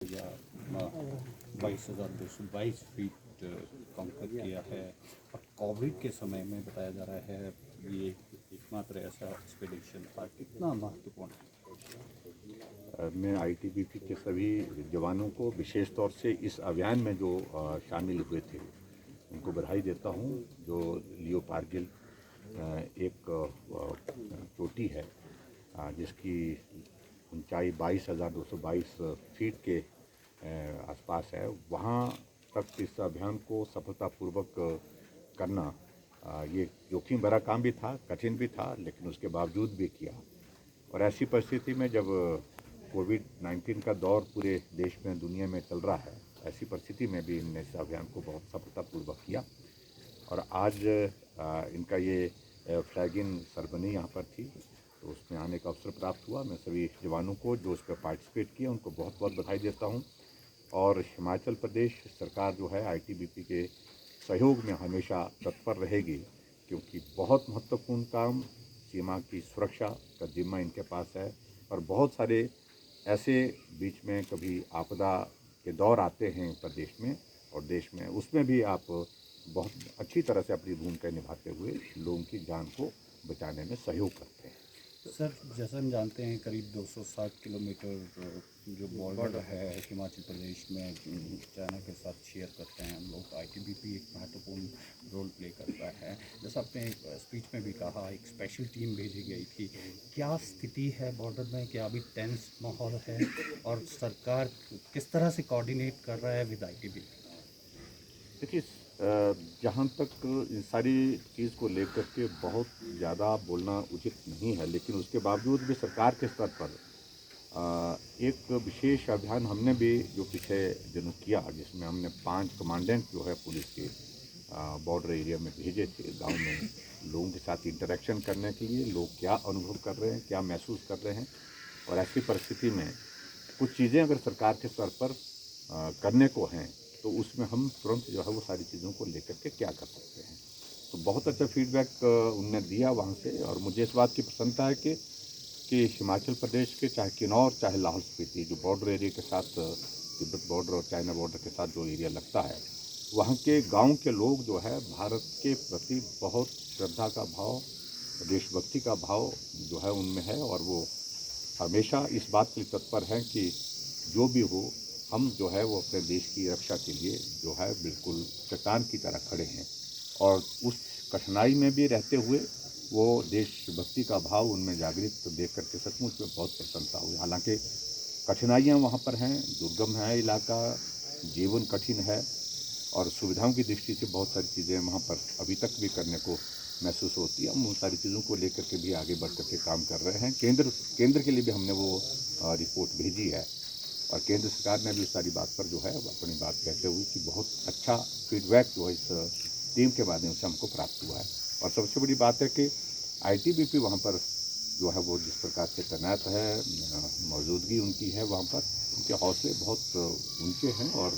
या 22,222 फीट कंकर किया है। और कोविड के समय में बताया जा रहा है ये एकमात्र ऐसा एक्सपीडिशन था। कितना महत्वपूर्ण है? मैं आईटीबीपी के सभी जवानों को विशेष तौर से इस अभियान में जो शामिल हुए थे उनको बधाई देता हूं। जो लियो कारगिल एक चोटी है जिसकी ऊंचाई 22,222 फीट के आसपास है, वहाँ तक इस अभियान को सफलतापूर्वक करना ये जोखिम भरा काम भी था, कठिन भी था, लेकिन उसके बावजूद भी किया। और ऐसी परिस्थिति में जब कोविड-19 का दौर पूरे देश में, दुनिया में चल रहा है, ऐसी परिस्थिति में भी इनने इस अभियान को बहुत सफलतापूर्वक किया। और आज इनका ये फ्लैगिंग सेरेमनी यहाँ पर थी, तो उसमें आने का अवसर प्राप्त हुआ। मैं सभी जवानों को जो उस पर पार्टिसिपेट किए उनको बहुत बहुत बधाई देता हूँ। और हिमाचल प्रदेश सरकार जो है आईटीबीपी के सहयोग में हमेशा तत्पर रहेगी, क्योंकि बहुत महत्वपूर्ण काम सीमा की सुरक्षा का जिम्मा इनके पास है। और बहुत सारे ऐसे बीच में कभी आपदा के दौर आते हैं प्रदेश में और देश में, उसमें भी आप बहुत अच्छी तरह से अपनी भूमिका निभाते हुए लोगों की जान को बचाने में सहयोग करते हैं। सर, जैसा हम जानते हैं करीब 260 किलोमीटर जो बॉर्डर है हिमाचल प्रदेश में चाइना के साथ शेयर करते हैं हम लोग। आईटीबीपी एक महत्वपूर्ण रोल प्ले करता है। जैसा आपने एक स्पीच में भी कहा, एक स्पेशल टीम भेजी गई थी। क्या स्थिति है बॉर्डर में? क्या अभी टेंस माहौल है? और सरकार किस तरह से कोऑर्डिनेट कर रहा है विद आईटीबीपी? देखिए, जहाँ तक इन सारी चीज़ को लेकर के बहुत ज़्यादा बोलना उचित नहीं है, लेकिन उसके बावजूद भी सरकार के स्तर पर एक विशेष अभियान हमने भी जो पिछले दिनों किया, जिसमें हमने 5 कमांडेंट जो है पुलिस के बॉर्डर एरिया में भेजे थे, गांव में लोगों के साथ इंटरेक्शन करने के लिए, लोग क्या अनुभव कर रहे हैं, क्या महसूस कर रहे हैं। और ऐसी परिस्थिति में कुछ चीज़ें अगर सरकार के स्तर पर करने को हैं, तो उसमें हम तुरंत जो है वो सारी चीज़ों को लेकर के क्या कर सकते हैं। तो बहुत अच्छा फीडबैक उनने दिया वहाँ से। और मुझे इस बात की प्रसन्नता है कि हिमाचल प्रदेश के चाहे किन्नौर चाहे लाहौल स्पीति, जो बॉर्डर एरिया के साथ तिब्बत बॉर्डर और चाइना बॉर्डर के साथ जो एरिया लगता है, वहाँ के गांव के लोग जो है भारत के प्रति बहुत श्रद्धा का भाव, देशभक्ति का भाव जो है उनमें है। और वो हमेशा इस बात के लिए तत्पर हैं कि जो भी हो, हम जो है वो अपने देश की रक्षा के लिए जो है बिल्कुल चट्टान की तरह खड़े हैं। और उस कठिनाई में भी रहते हुए वो देशभक्ति का भाव उनमें जागृत देख करके सचमुच में बहुत प्रसन्नता हुई। हालांकि कठिनाइयाँ वहाँ पर हैं, दुर्गम है इलाका, जीवन कठिन है, और सुविधाओं की दृष्टि से बहुत सारी चीज़ें वहाँ पर अभी तक भी करने को महसूस होती है। हम उन सारी चीज़ों को लेकर के भी आगे बढ़ करके काम कर रहे हैं। केंद्र के लिए भी हमने वो रिपोर्ट भेजी है, और केंद्र सरकार ने भी उस सारी बात पर जो है अपनी बात कहते हुए कि बहुत अच्छा फीडबैक जो है इस टीम के माध्यम से हमको प्राप्त हुआ है। और सबसे बड़ी बात है कि आईटीबीपी वहाँ पर जो है वो जिस प्रकार से तैनात है, मौजूदगी उनकी है वहाँ पर, उनके हौसले बहुत ऊंचे हैं और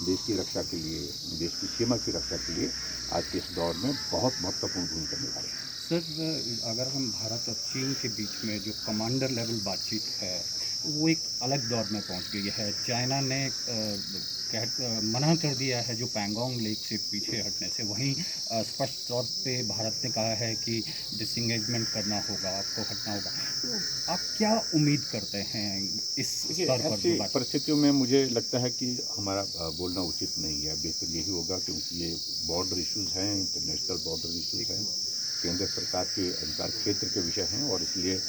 देश की रक्षा के लिए, देश की सीमा की रक्षा के लिए आज के इस दौर में बहुत महत्वपूर्ण भूमिका निभा रहे हैं। सर, अगर हम भारत और चीन के बीच में जो कमांडर लेवल बातचीत है, वो एक अलग दौर में पहुंच गई है। चाइना ने मना कर दिया है जो पैंगोंग लेक से पीछे हटने से। वहीं स्पष्ट तौर पे भारत ने कहा है कि डिसंगेजमेंट करना होगा, आपको हटना होगा। तो आप क्या उम्मीद करते हैं इस देखिए, स्तर पर ऐसी जो बात? परिस्थितियों में मुझे लगता है कि हमारा बोलना उचित नहीं है। बेहतर यही होगा, क्योंकि ये बॉर्डर इश्यूज़ हैं, इंटरनेशनल बॉर्डर इश्यूज़ हैं, केंद्र सरकार के अधिकार क्षेत्र के विषय हैं, और इसलिए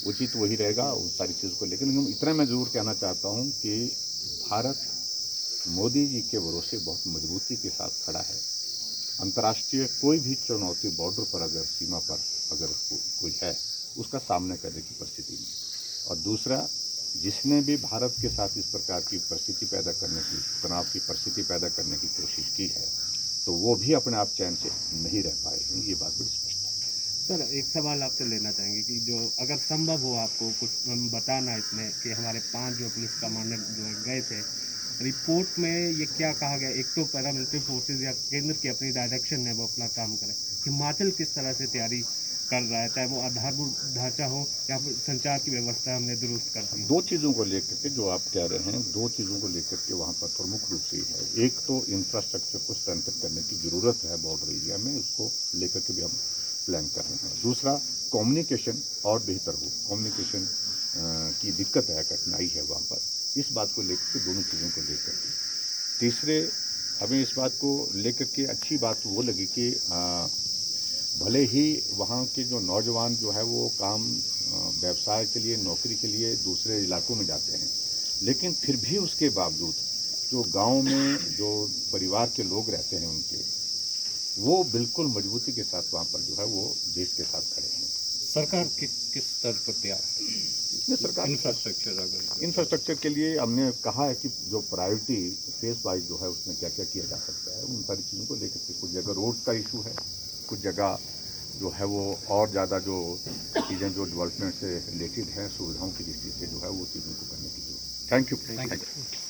उचित वही रहेगा उन सारी चीज़ों को लेकर। लेकिन इतना मैं ज़रूर कहना चाहता हूँ कि भारत मोदी जी के भरोसे बहुत मजबूती के साथ खड़ा है। अंतर्राष्ट्रीय कोई भी चुनौती बॉर्डर पर अगर सीमा पर अगर कोई है, उसका सामना करने की परिस्थिति में। और दूसरा, जिसने भी भारत के साथ इस प्रकार की परिस्थिति पैदा करने की, तनाव की परिस्थिति पैदा करने की कोशिश की है, तो वो भी अपने आप चैन से नहीं रह पाए हैं। ये बात बड़ी स्पष्ट है। सर, एक सवाल आपसे लेना चाहेंगे कि जो अगर संभव हो आपको कुछ बताना इसमें कि हमारे 5 जो पुलिस कमांडर जो है गए थे, रिपोर्ट में ये क्या कहा गया? एक तो पैरामिलिट्री फोर्सेज या केंद्र की अपनी डायरेक्शन है वो अपना काम करें, हिमाचल किस तरह से तैयारी कर रहा है, चाहे वो आधारभूत ढांचा हो या फिर संचार की व्यवस्था हमने दुरुस्त कर दी। दो चीज़ों को लेकर के जो आप कह रहे हैं, दो चीज़ों को लेकर के वहाँ पर प्रमुख रूप से है। एक तो इंफ्रास्ट्रक्चर को स्ट्रेंथन करने की ज़रूरत है बॉर्डर एरिया में, उसको लेकर के भी हम प्लान कर रहे हैं। दूसरा, कम्युनिकेशन और बेहतर हो, कम्युनिकेशन की दिक्कत है, कठिनाई है वहाँ पर, इस बात को लेकर के, दोनों चीज़ों को लेकर के। तीसरे, हमें इस बात को लेकर के अच्छी बात वो लगी कि भले ही वहाँ के जो नौजवान जो है वो काम व्यवसाय के लिए, नौकरी के लिए दूसरे इलाकों में जाते हैं, लेकिन फिर भी उसके बावजूद जो गांव में जो परिवार के लोग रहते हैं उनके, वो बिल्कुल मजबूती के साथ वहाँ पर जो है वो देश के साथ खड़े हैं। सरकार किस स्तर पर तैयार है? इसमें सरकार इंफ्रास्ट्रक्चर के लिए हमने कहा है कि जो प्रायोरिटी फेस वाइज जो है उसमें क्या क्या किया जा सकता है, उन सारी चीज़ों को लेकर के। कुछ जगह रोड्स का इशू है, कुछ जगह जो है वो और ज़्यादा जो चीज़ें जो डेवलपमेंट से रिलेटेड हैं, सुविधाओं की दृष्टि से जो है वो चीज़ों को करने की जरूरत। Thank you.